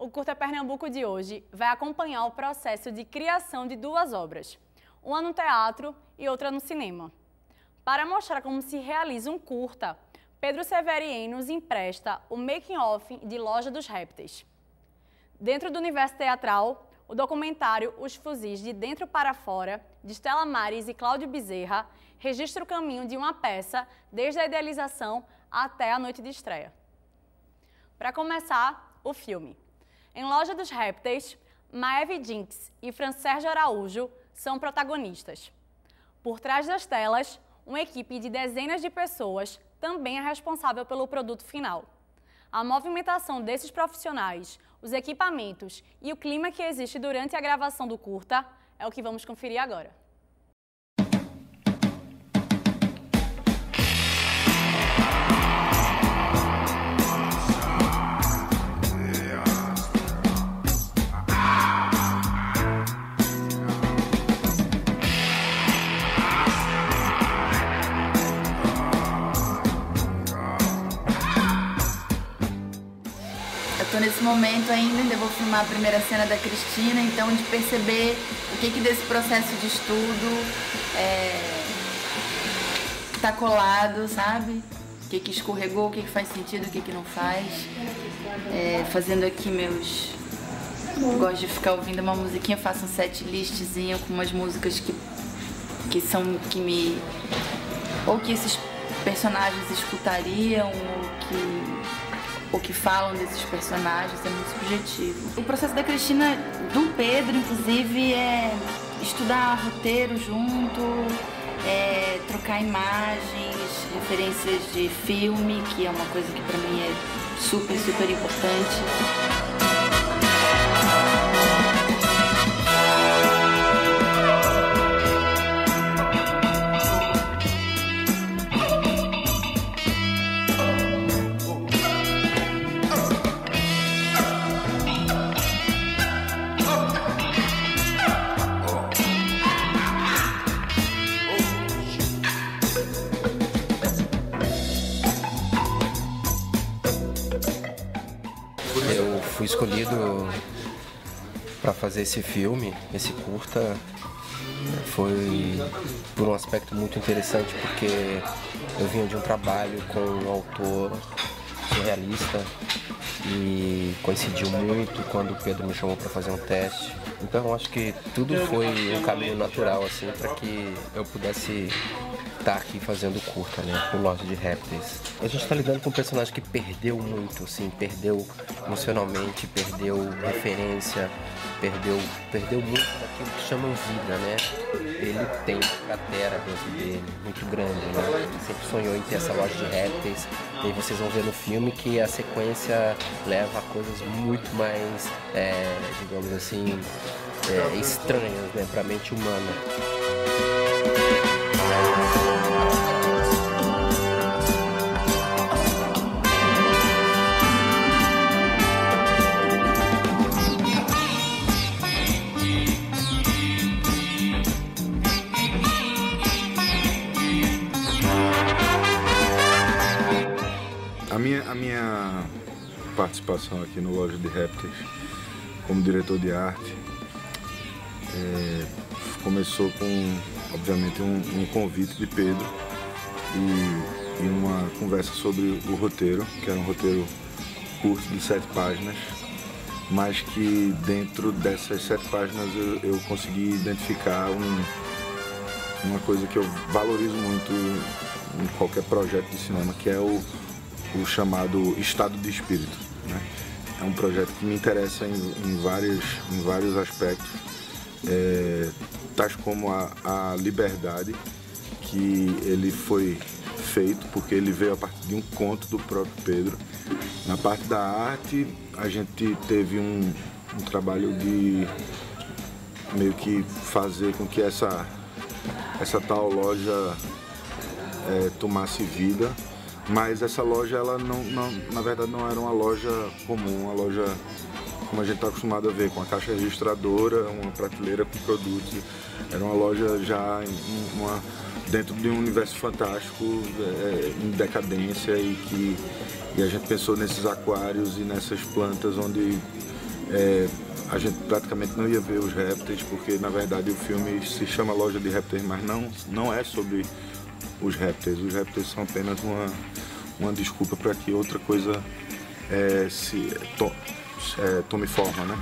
o Curta Pernambuco de hoje vai acompanhar o processo de criação de duas obras, uma no teatro e outra no cinema. Para mostrar como se realiza um curta, Pedro Severien nos empresta o making-of de Loja dos Répteis. Dentro do universo teatral, o documentário Os Fuzis de Dentro para Fora, de Stella Maris e Cláudio Bezerra, registra o caminho de uma peça desde a idealização até a noite de estreia. Para começar, o filme. Em Loja dos Répteis, Maeve Jinx e Fran Sérgio Araújo são protagonistas. Por trás das telas, uma equipe de dezenas de pessoas também é responsável pelo produto final. A movimentação desses profissionais, os equipamentos e o clima que existe durante a gravação do curta é o que vamos conferir agora. Estou nesse momento ainda vou filmar a primeira cena da Cristina, então de perceber o que desse processo de estudo tá colado, sabe? O que escorregou, o que faz sentido, o que não faz. Fazendo aqui meus... Gosto de ficar ouvindo uma musiquinha, faço um set listzinho com umas músicas que me... ou que esses personagens escutariam, ou que falam desses personagens, é muito subjetivo. O processo da Cristina, do Pedro, inclusive, é estudar roteiro junto, trocar imagens, referências de filme, que é uma coisa que pra mim é super, super importante. Eu fui escolhido para fazer esse filme, esse curta, foi por um aspecto muito interessante, porque eu vinha de um trabalho com um autor surrealista e coincidiu muito quando o Pedro me chamou para fazer um teste. Então eu acho que tudo foi um caminho natural assim para que eu pudesse estar aqui fazendo curta, né, com Loja de Répteis. A gente está lidando com um personagem que perdeu muito, assim, perdeu emocionalmente, perdeu referência, perdeu muito daquilo que chamam vida, né? Ele tem uma cratera dentro dele, muito grande, né? Ele sempre sonhou em ter essa loja de répteis. E aí vocês vão ver no filme que a sequência leva a coisas muito mais, digamos assim, estranhas, né, para a mente humana. A minha participação aqui no Loja de Répteis como diretor de arte começou com, obviamente, um convite de Pedro e uma conversa sobre o roteiro, que era um roteiro curto de 7 páginas, mas que dentro dessas 7 páginas eu consegui identificar uma coisa que eu valorizo muito em qualquer projeto de cinema, que é o chamado estado de espírito, né? É um projeto que me interessa em vários aspectos, tais como a liberdade, que ele foi feito porque ele veio a partir de um conto do próprio Pedro. Na parte da arte, a gente teve um trabalho de meio que fazer com que essa tal loja tomasse vida. Mas essa loja, ela na verdade não era uma loja comum, uma loja como a gente está acostumado a ver, com a caixa registradora, uma prateleira com produtos. Era uma loja já dentro de um universo fantástico, em decadência, e a gente pensou nesses aquários e nessas plantas onde a gente praticamente não ia ver os répteis, porque na verdade o filme se chama Loja de Répteis, mas não é sobre os répteis. Os répteis são apenas uma desculpa para que outra coisa tome forma, né?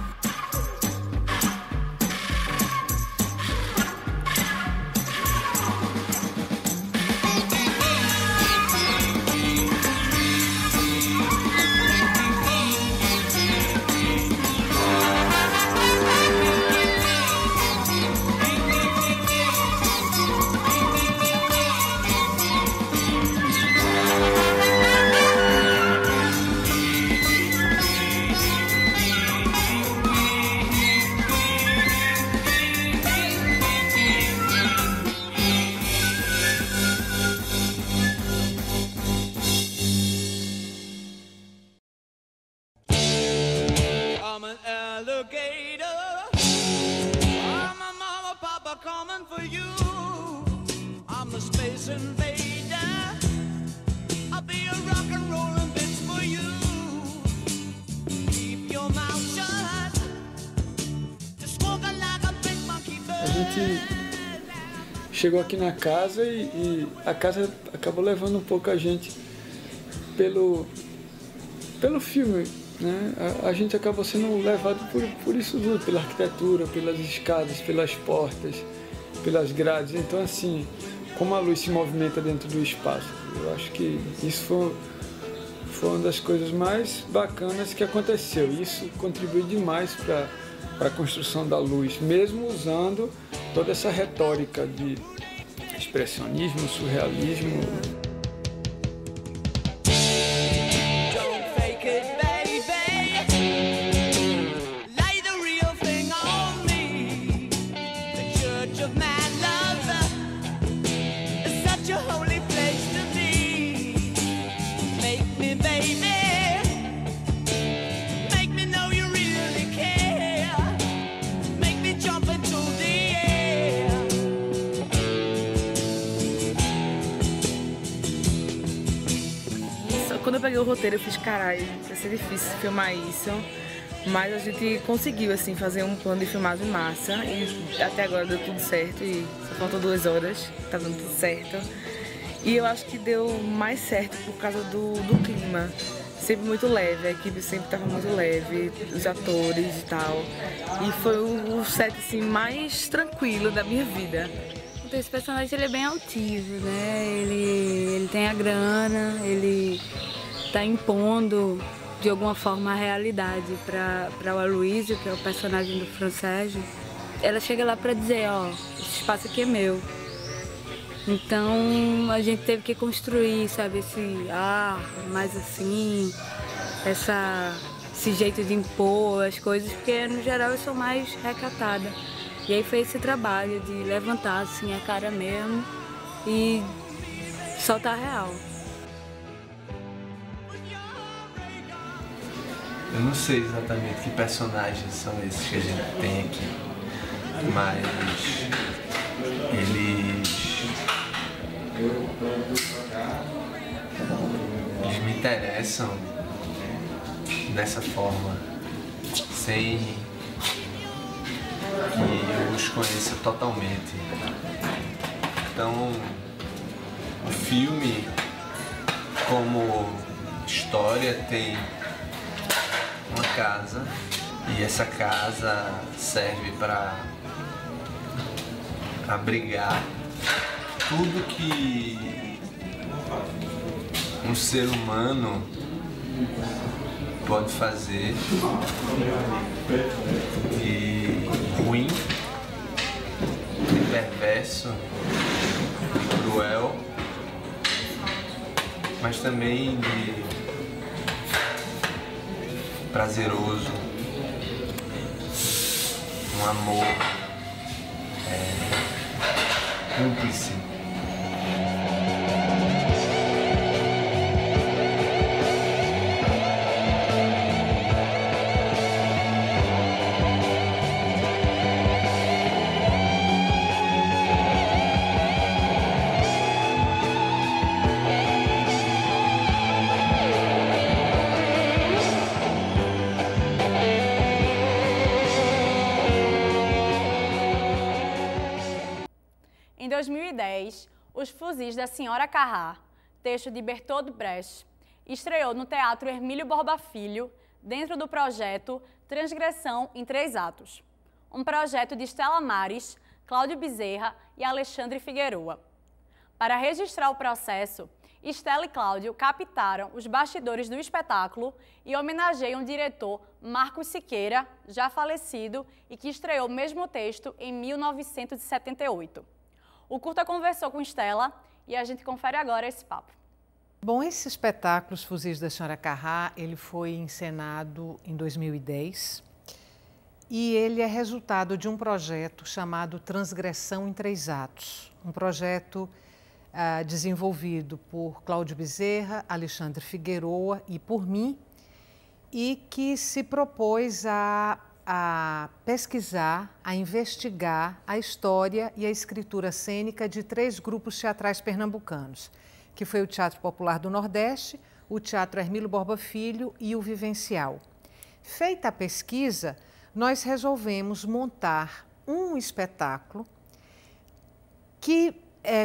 Chegou aqui na casa e a casa acabou levando um pouco a gente pelo filme, né? A gente acabou sendo levado por isso tudo, pela arquitetura, pelas escadas, pelas portas, pelas grades. Então, assim, como a luz se movimenta dentro do espaço, eu acho que isso foi uma das coisas mais bacanas que aconteceu. Isso contribuiu demais para a construção da luz, mesmo usando toda essa retórica de expressionismo, surrealismo. Quando eu peguei o roteiro, eu fiz, caralho, vai ser difícil filmar isso, mas a gente conseguiu, assim, fazer um plano de filmagem massa e até agora deu tudo certo e só faltam 2 horas, tá dando tudo certo. E eu acho que deu mais certo por causa do clima, sempre muito leve, a equipe sempre estava muito leve, os atores e tal, e foi o set, assim, mais tranquilo da minha vida. Esse personagem ele é bem altivo, né? Ele tem a grana, ele está impondo de alguma forma a realidade para o Aloysio, que é o personagem do Francesc. Ela chega lá para dizer, ó, esse espaço aqui é meu. Então a gente teve que construir, sabe, esse ar mais assim, esse jeito de impor as coisas, porque no geral eu sou mais recatada. E aí foi esse trabalho de levantar assim a cara mesmo e soltar a real. Eu não sei exatamente que personagens são esses que a gente tem aqui, mas eles me interessam dessa forma, sem que eu os conheça totalmente. Então, o filme, como história, tem uma casa e essa casa serve para abrigar tudo que um ser humano pode fazer de ruim, de perverso, de cruel, mas também de prazeroso, um amor cúmplice. 2010, Os Fuzis da Senhora Carrá, texto de Bertold Brecht, estreou no Teatro Hermílio Borba Filho, dentro do projeto Transgressão em 3 Atos, um projeto de Estela Maris, Cláudio Bezerra e Alexandre Figueroa. Para registrar o processo, Estela e Cláudio captaram os bastidores do espetáculo e homenageiam o diretor Marcos Siqueira, já falecido e que estreou o mesmo texto em 1978. O curta conversou com Estela e a gente confere agora esse papo. Bom, esse espetáculo, Os Fuzis da Senhora Carrá, ele foi encenado em 2010 e ele é resultado de um projeto chamado Transgressão em 3 Atos, um projeto desenvolvido por Cláudio Bezerra, Alexandre Figueroa e por mim, e que se propôs a pesquisar, a investigar a história e a escritura cênica de 3 grupos teatrais pernambucanos, que foi o Teatro Popular do Nordeste, o Teatro Hermílio Borba Filho e o Vivencial. Feita a pesquisa, nós resolvemos montar um espetáculo que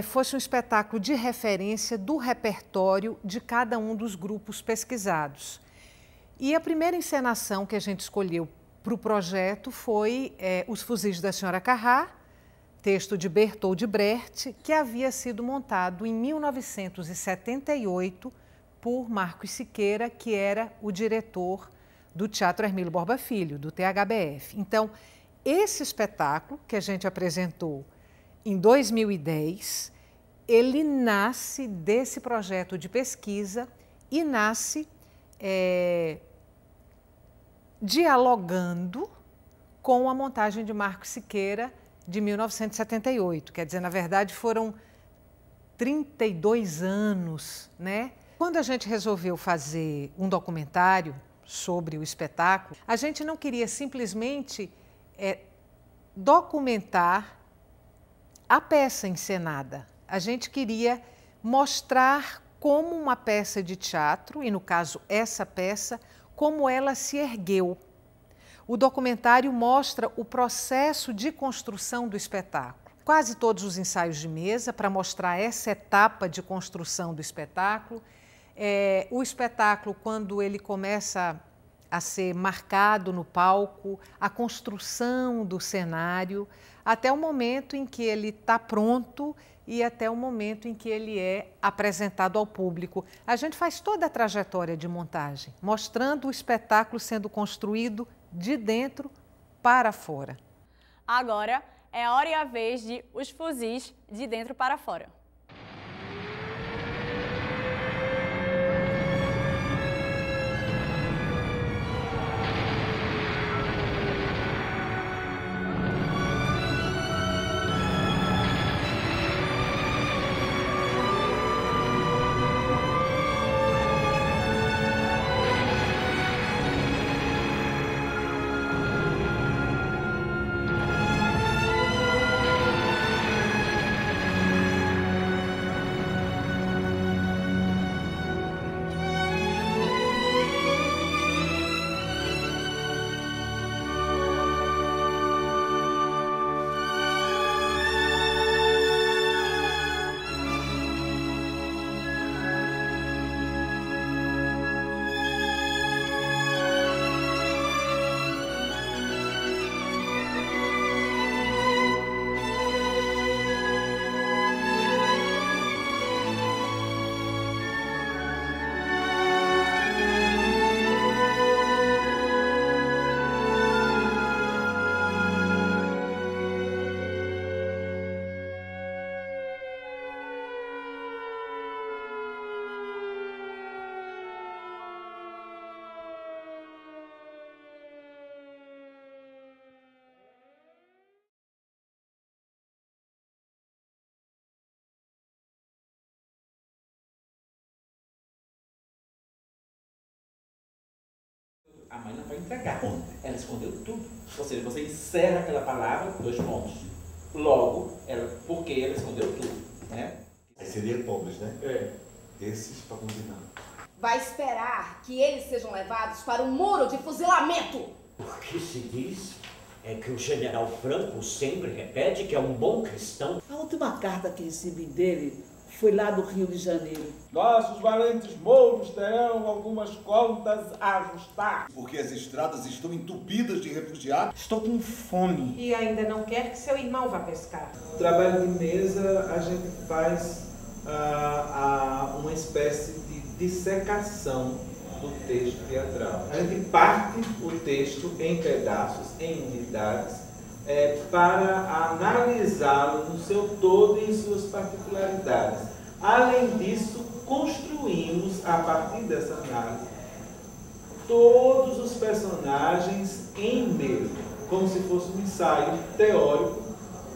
fosse um espetáculo de referência do repertório de cada um dos grupos pesquisados. E a primeira encenação que a gente escolheu para o projeto foi Os Fuzis da Senhora Carrá, texto de Bertold Brecht, que havia sido montado em 1978 por Marcos Siqueira, que era o diretor do Teatro Hermílio Borba Filho, do THBF. Então, esse espetáculo que a gente apresentou em 2010, ele nasce desse projeto de pesquisa e nasce dialogando com a montagem de Marcos Siqueira de 1978. Quer dizer, na verdade, foram 32 anos, né? Quando a gente resolveu fazer um documentário sobre o espetáculo, a gente não queria simplesmente documentar a peça encenada. A gente queria mostrar como uma peça de teatro, e no caso essa peça, como ela se ergueu. O documentário mostra o processo de construção do espetáculo. Quase todos os ensaios de mesa para mostrar essa etapa de construção do espetáculo. O espetáculo, quando ele começa a ser marcado no palco, a construção do cenário, até o momento em que ele está pronto e até o momento em que ele é apresentado ao público. A gente faz toda a trajetória de montagem, mostrando o espetáculo sendo construído de dentro para fora. Agora é a hora e a vez de Os Fuzis de Dentro para Fora. A mãe não vai entregar. Ela escondeu tudo. Ou seja, você encerra aquela palavra, 2 pontos. Logo, porque ela escondeu tudo, né? Aí seria pobres, né? Esses para combinar. Vai esperar que eles sejam levados para um muro de fuzilamento. Porque se diz é que o general Franco sempre repete que é um bom cristão. A última carta que recebi dele foi lá do Rio de Janeiro. Nossos valentes mouros terão algumas contas a ajustar. Porque as estradas estão entupidas de refugiados. Estou com fome. E ainda não quer que seu irmão vá pescar. No trabalho de mesa, a gente faz uma espécie de dissecação do texto teatral. A gente parte o texto em pedaços, em unidades, para analisá-lo no seu todo e em suas particularidades. Além disso, construímos, a partir dessa análise, todos os personagens em mesmo, como se fosse um ensaio teórico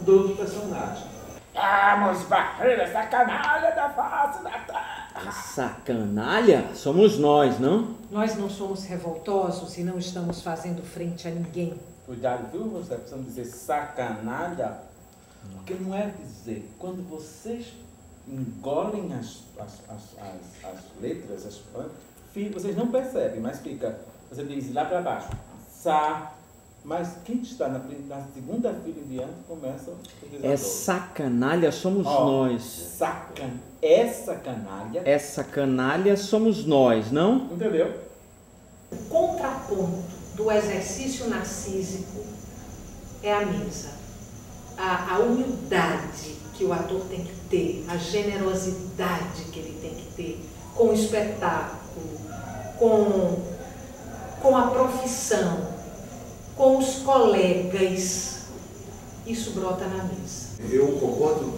dos personagens. Vamos varrer essa canalha da face da terra! Essa canalha somos nós, não? Nós não somos revoltosos e não estamos fazendo frente a ninguém. Cuidado, viu? Você precisa dizer sacanalha, porque não é dizer. Quando vocês engolem as letras, vocês não percebem, mas fica. Você diz lá para baixo, mas quem está na segunda fila em diante começa a dizer. Essa canalha somos nós. Essa canalha somos nós, não? Entendeu? O contraponto do exercício narcísico é a mesa. A humildade que o ator tem que ter, a generosidade que ele tem que ter com o espetáculo, com a profissão, com os colegas. Isso brota na mesa. Eu concordo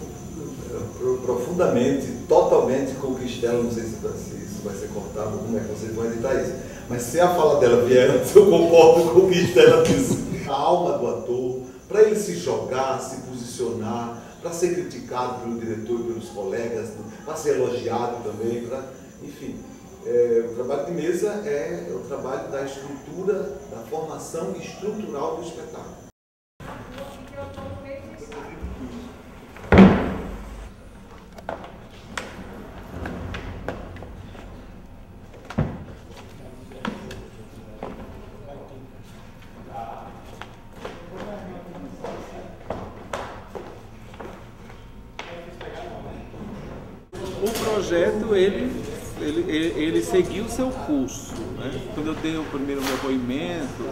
profundamente, totalmente com o que Estela, não sei se isso vai ser cortado, como é que vocês vão editar isso, mas se a fala dela vier antes, eu concordo com o que Estela disse. A alma do ator, para ele se jogar, se posicionar, para ser criticado pelo diretor e pelos colegas, para ser elogiado também, enfim. O trabalho de mesa é o trabalho da estrutura, da formação estrutural do espetáculo. O projeto, ele seguiu o seu curso, né? Quando eu dei o primeiro depoimento,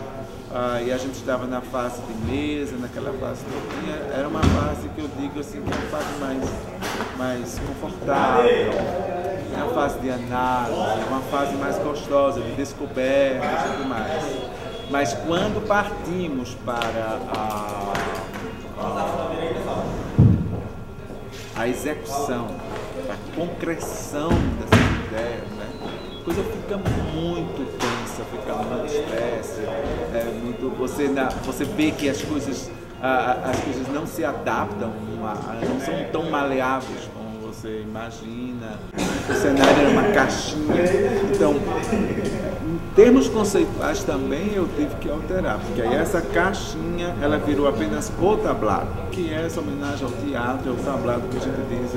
e a gente estava na fase de mesa, naquela fase todinha, era uma fase que eu digo assim, que é uma fase mais confortável, é uma fase de análise, uma fase mais gostosa, de descoberta e tudo mais. Mas quando partimos para a execução, a concreção dessas ideias, né? A coisa fica muito tensa, fica muito estresse, você vê que as coisas não se adaptam, não são tão maleáveis como você imagina. O cenário era uma caixinha, então, em termos conceituais também eu tive que alterar, porque aí essa caixinha ela virou apenas o tablado, que é essa homenagem ao teatro, é o tablado que a gente diz,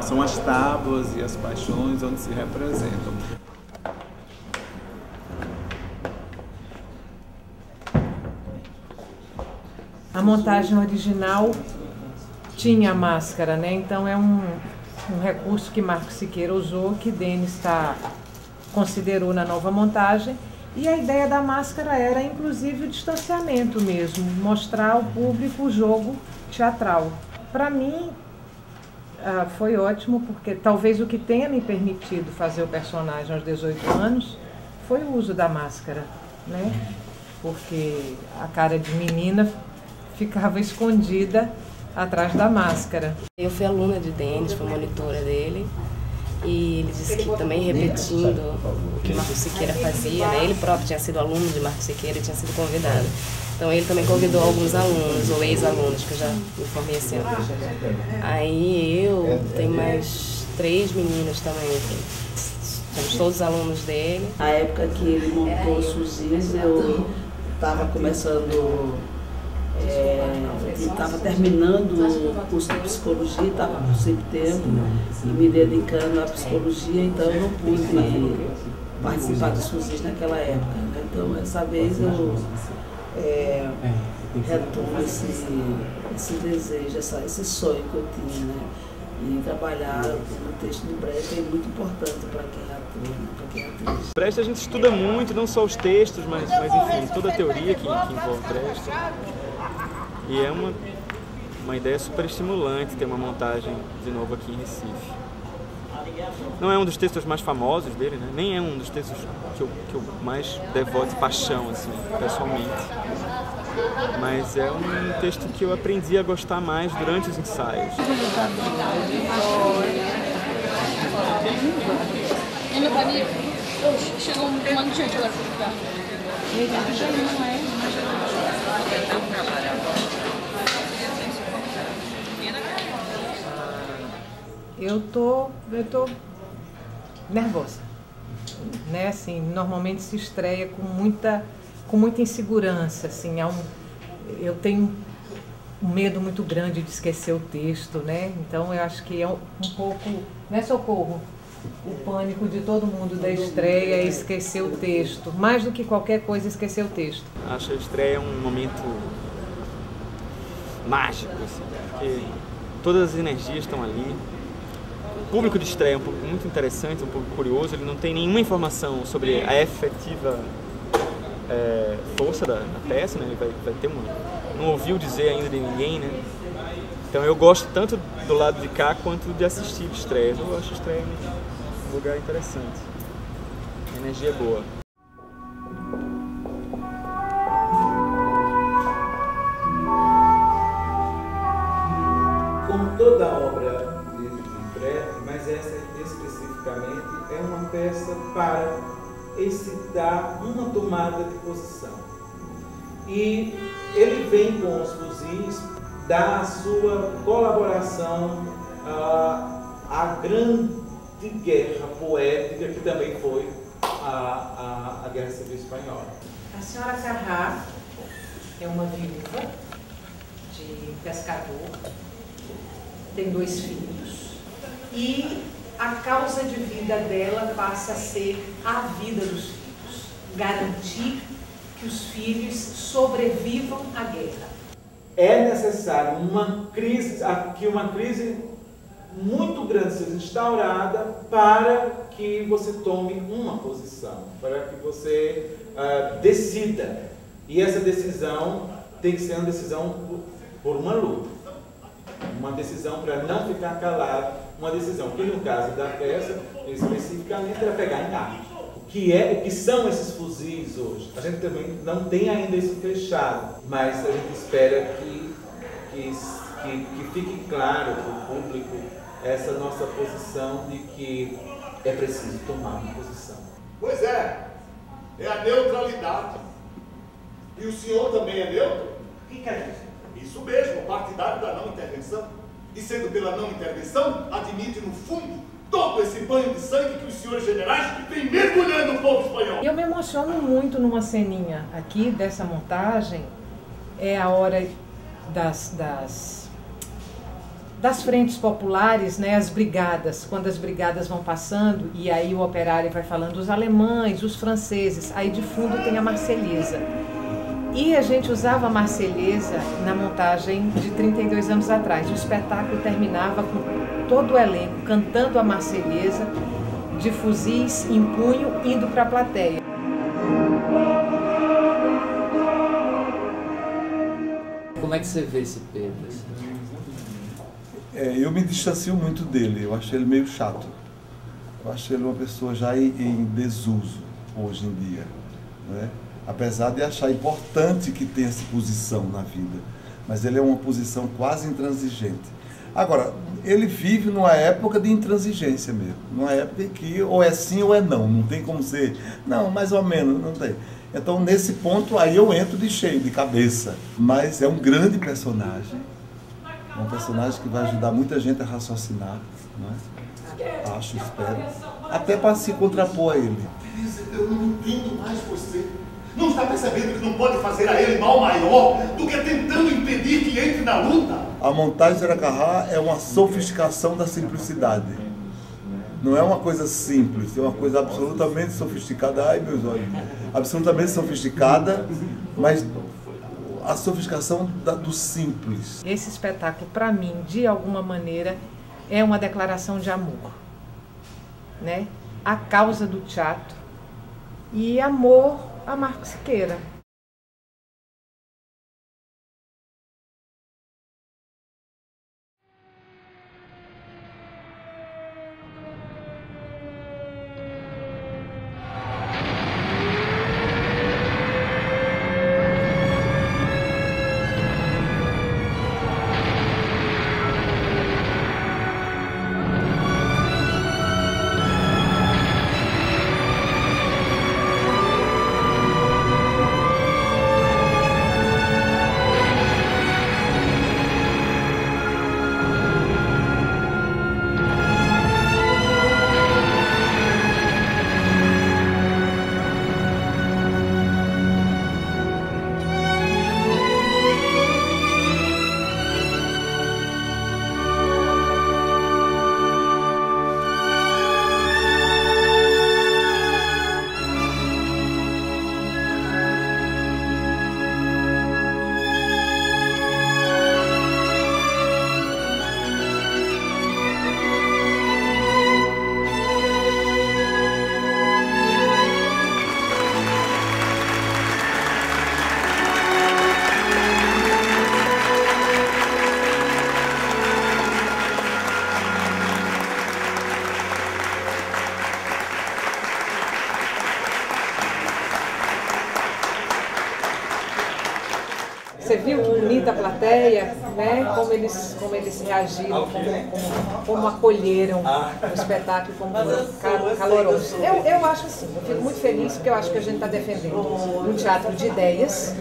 são as tábuas e as paixões onde se representam. A montagem original tinha a máscara, né? Então é um recurso que Marco Siqueira usou, que Denis considerou na nova montagem. E a ideia da máscara era, inclusive, o distanciamento mesmo, mostrar ao público o jogo teatral. Para mim, foi ótimo, porque talvez o que tenha me permitido fazer o personagem aos 18 anos foi o uso da máscara, né? Porque a cara de menina ficava escondida atrás da máscara. Eu fui aluna de Denis, fui monitora dele, e ele disse que também repetindo o que Marco Siqueira fazia, né? Ele próprio tinha sido aluno de Marco Siqueira e tinha sido convidado. Então ele também convidou alguns alunos, ou ex-alunos, que eu já me formei esse ano. Aí tem mais 3 meninas também, somos todos alunos dele. Na época que ele montou os fuzis, eu estava começando... estava terminando o curso de psicologia, estava por sempre tempo e me dedicando à psicologia, então eu não pude participar dos fuzis naquela época, né? Então essa vez eu retoma esse desejo, esse sonho que eu tinha, né? E trabalhar no texto do Brecht é muito importante para quem é ator, né? Para quem é atriz. Brecht a gente estuda muito, não só os textos, mas enfim, toda a teoria que envolve Brecht. E é uma ideia super estimulante ter uma montagem de novo aqui em Recife. Não é um dos textos mais famosos dele, né? Nem é um dos textos que eu mais devoto de paixão, assim, pessoalmente. Mas é um texto que eu aprendi a gostar mais durante os ensaios. Chegou um monte de gente agora pra ficar. Eu tô nervosa, né? Assim, normalmente se estreia com muita insegurança, assim, eu tenho um medo muito grande de esquecer o texto, né? Então eu acho que é um pouco, né, Socorro? O pânico de todo mundo da estreia é esquecer o texto, mais do que qualquer coisa esquecer o texto. Acho que a estreia é um momento mágico, assim, porque todas as energias estão ali. O público de estreia é um pouco muito interessante, um pouco curioso, ele não tem nenhuma informação sobre a efetiva força da peça, né? Ele vai ter não ouviu dizer ainda de ninguém, né? Então eu gosto tanto do lado de cá quanto de assistir estreias. Eu acho estreia um lugar interessante. A energia é boa. Como toda obra de Brecht, mas essa especificamente é uma peça para excitar uma tomada de posição. E ele vem com os fuzis da sua colaboração à grande guerra poética que também foi a Guerra Civil Espanhola. A senhora Carrá é uma viúva de pescador, tem 2 filhos e a causa de vida dela passa a ser a vida dos filhos, garantir que os filhos sobrevivam à guerra. É necessário que uma crise muito grande seja instaurada para que você tome uma posição, para que você decida. E essa decisão tem que ser uma decisão por uma luta, uma decisão para não ficar calado, uma decisão que no caso da peça, especificamente, era pegar em arma. O que são esses fuzis hoje? A gente também não tem ainda isso fechado, mas a gente espera que fique claro para o público essa nossa posição de que é preciso tomar uma posição. Pois é a neutralidade. E o senhor também é neutro? O que quer dizer? Isso mesmo, partidário da não intervenção. E sendo pela não intervenção, admite no fundo todo esse banho de sangue que os senhores generais vêm mergulhando o povo espanhol. Eu me emociono muito numa ceninha aqui dessa montagem, é a hora das frentes populares, né, as brigadas, quando as brigadas vão passando e aí o operário vai falando os alemães, os franceses, aí de fundo tem a Marselhesa. E a gente usava a Marselhesa na montagem de 32 anos atrás. O espetáculo terminava com todo o elenco cantando a Marselhesa, de fuzis em punho, indo para a plateia. Como é que você vê esse Pedro? Eu me distancio muito dele, eu acho ele meio chato. Eu acho ele uma pessoa já em desuso hoje em dia, né? Apesar de achar importante que tenha essa posição na vida, mas ele é uma posição quase intransigente. Agora, ele vive numa época de intransigência mesmo, numa época em que ou é sim ou é não tem como ser, não, mais ou menos, não tem. Então, nesse ponto, aí eu entro de cheio, de cabeça, mas é um grande personagem, um personagem que vai ajudar muita gente a raciocinar, não é? Acho, espero, até para se contrapor a ele. Teresa, eu não entendo mais você. Não está percebendo que não pode fazer a ele mal maior do que tentando impedir que entre na luta? A montagem de Senhora Carrá é uma sofisticação da simplicidade. Não é uma coisa simples, é uma coisa absolutamente sofisticada. Ai, meus olhos. Absolutamente sofisticada, mas a sofisticação do simples. Esse espetáculo, para mim, de alguma maneira, é uma declaração de amor, né? A causa do teatro e amor a Marco Siqueira. Você viu bonita a plateia, né? Como eles reagiram, como acolheram o espetáculo, como caloroso. Eu acho assim, eu fico muito feliz porque eu acho que a gente está defendendo um teatro de ideias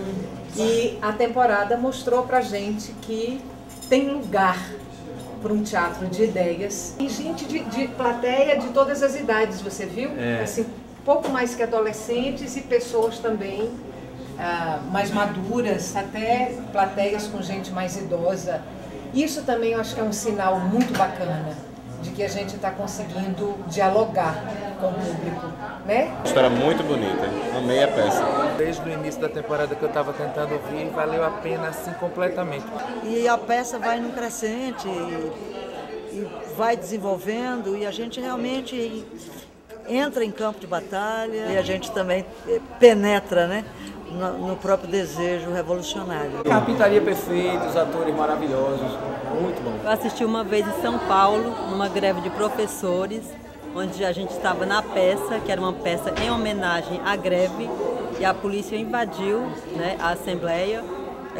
e a temporada mostrou pra gente que tem lugar para um teatro de ideias e gente de plateia de todas as idades, você viu? Assim, pouco mais que adolescentes e pessoas também mais maduras, até plateias com gente mais idosa. Isso também eu acho que é um sinal muito bacana de que a gente está conseguindo dialogar com o público, né? História muito bonita, amei a peça. Desde o início da temporada que eu estava tentando ouvir, valeu a pena assim completamente. E a peça vai num crescente e vai desenvolvendo e a gente realmente entra em campo de batalha e a gente também penetra, né? No próprio desejo revolucionário. Carpintaria perfeita, os atores maravilhosos, muito bom. Eu assisti uma vez em São Paulo, numa greve de professores, onde a gente estava na peça, que era uma peça em homenagem à greve, e a polícia invadiu, né, a Assembleia,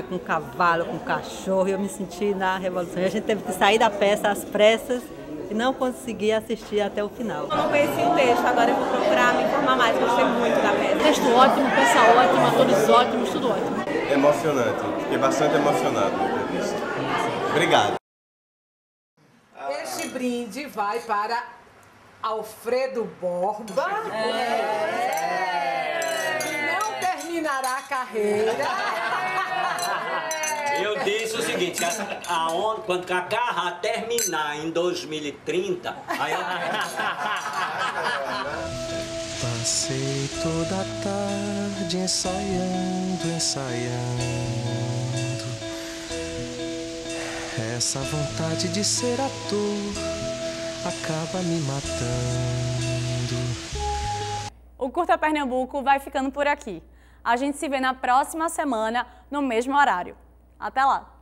com cavalo, com cachorro, e eu me senti na Revolução. E a gente teve que sair da peça às pressas, e não consegui assistir até o final. Eu não conheci o texto, agora eu vou procurar me informar mais, gostei muito da peça. Texto ótimo, peça ótima, atores ótimos, tudo ótimo. Emocionante, fiquei bastante emocionado na entrevista. Obrigado. Este brinde vai para Alfredo Borba, que não terminará a carreira. Eu disse o seguinte, quando a Carra terminar em 2030, aí eu... Passei toda a tarde ensaiando. Essa vontade de ser ator acaba me matando. O Curta Pernambuco vai ficando por aqui. A gente se vê na próxima semana, no mesmo horário. Até lá!